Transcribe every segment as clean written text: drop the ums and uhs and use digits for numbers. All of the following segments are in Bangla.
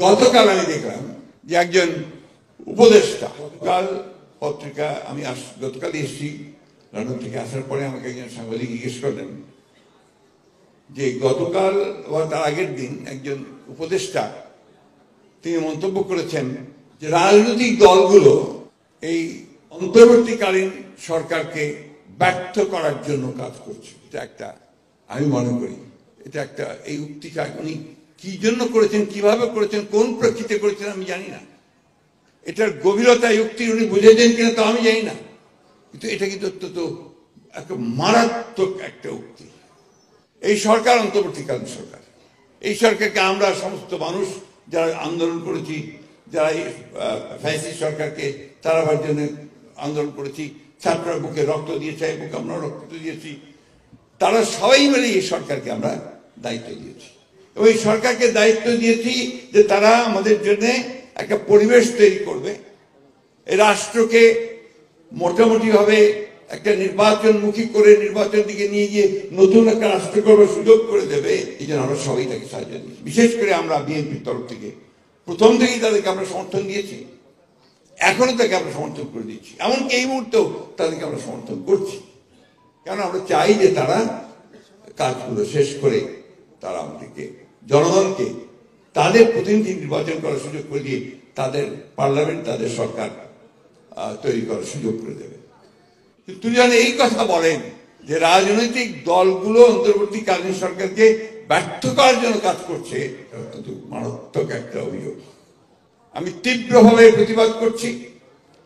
গতকাল আমি দেখলাম যে একজন উপদেষ্টা, কাল পত্রিকা আমি গতকাল এসেছি লন্ডন থেকে, আসার পরে আমাকে একজন সাংবাদিক জিজ্ঞেস করলেন যে গতকাল বা তার আগের দিন একজন উপদেষ্টা তিনি মন্তব্য করেছেন যে রাজনৈতিক দলগুলো এই অন্তর্বর্তীকালীন সরকারকে ব্যর্থ করার জন্য কাজ করছে। এটা একটা, আমি মনে করি এটা একটা, এই উক্তিটা উনি কি জন্য করেছেন, কিভাবে করেছেন, কোন প্রেক্ষিতে করেছেন আমি জানি না। এটার গভীরতা উক্তি উনি বুঝেছেন কিনা তা আমি জানি না, কিন্তু এটা কিন্তু অত্যন্ত একটা মারাত্মক একটা উক্তি। এই সরকার অন্তর্বর্তীকালীন সরকার, এই সরকারকে আমরা সমস্ত মানুষ যারা আন্দোলন করেছি, যারা ফ্যাসিস্ট সরকারকে তাড়াবার জন্য আন্দোলন করেছি, ছাত্ররা বুকে রক্ত দিয়েছে, বুকে আমরা রক্ত দিয়েছি, তারা সবাই মিলে এই সরকারকে আমরা দায়িত্ব দিয়েছি। এবং এই সরকারকে দায়িত্ব দিয়েছি যে তারা আমাদের জন্য একটা পরিবেশ তৈরি করবে, এই রাষ্ট্রকে মোটামুটিভাবে একটা নির্বাচনমুখী করে নির্বাচন দিকে নিয়ে গিয়ে নতুন একটা রাষ্ট্র করবার সুযোগ করে দেবে। এই জন্য আমরা সবাই তাকে সাহায্য দিয়েছি। বিশেষ করে আমরা বিএনপির তরফ থেকে প্রথম থেকেই তাদেরকে আমরা সমর্থন দিয়েছি, এখনো তাকে আমরা সমর্থন করে দিচ্ছি, এমনকি এই মুহূর্তেও তাদেরকে আমরা সমর্থন করছি। কেন আমরা চাই যে তারা কাজগুলো শেষ করে তারা আমাদেরকে, জনগণকে তাদের প্রতিনিধি নির্বাচন করার সুযোগ করে দিয়ে তাদের পার্লামেন্ট, তাদের সরকার তৈরি করার সুযোগ করে দেবে। কিন্তু যখন এই কথা বলেন যে রাজনৈতিক দলগুলো অন্তর্বর্তীকালীন সরকারকে ব্যর্থ করার জন্য কাজ করছে, অত্যন্ত মারাত্মক একটা অভিযোগ। আমি তীব্রভাবে প্রতিবাদ করছি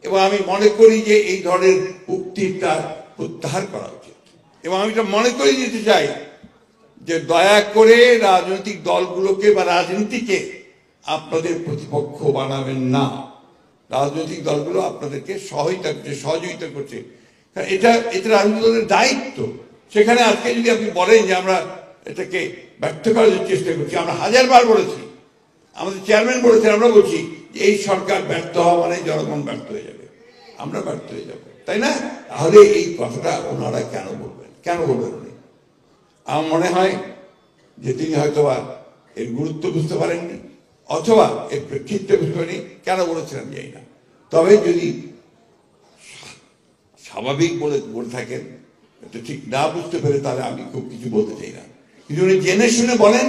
এবং আমি মনে করি যে এই ধরনের উক্তিটা প্রত্যাহার করা উচিত। এবং আমি এটা মনে করে দিতে চাই যে দয়া করে রাজনৈতিক দলগুলোকে বা রাজনীতিকে আপনাদের প্রতিপক্ষ বানাবেন না। রাজনৈতিক দলগুলো আপনাদেরকে সহযোগিতা করছে, এটা রাজনৈতিক দলের দায়িত্ব। সেখানে আজকে যদি আপনি বলেন যে আমরা এটাকে ব্যর্থ করার চেষ্টা করছি, আমরা হাজারবার বলেছি, আমাদের চেয়ারম্যান বলেছেন, আমরা বলছি যে এই সরকার ব্যর্থ হওয়া মানে জনগণ ব্যর্থ হয়ে যাবে, আমরা ব্যর্থ হয়ে যাব, তাই না? তাহলে এই কথাটা ওনারা কেন বলবেন উনি? আমার মনে হয় যে তিনি হয়তোবা এর গুরুত্ব বুঝতে পারেননি, অথবা এর প্রেক্ষিতে বুঝতে পারেনি, কেন বলেছিলাম জানি না। তবে যদি স্বাভাবিক বলে থাকেন, এটা ঠিক না বুঝতে পেরে, তাহলে আমি খুব কিছু বলতে চাই না। কিন্তু উনি জেনে শুনে বলেন,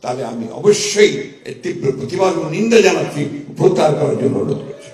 তাহলে আমি অবশ্যই এর তীব্র প্রতিবাদ ও নিন্দা জানাচ্ছি, প্রত্যাহার করার জন্য অনুরোধ করছি।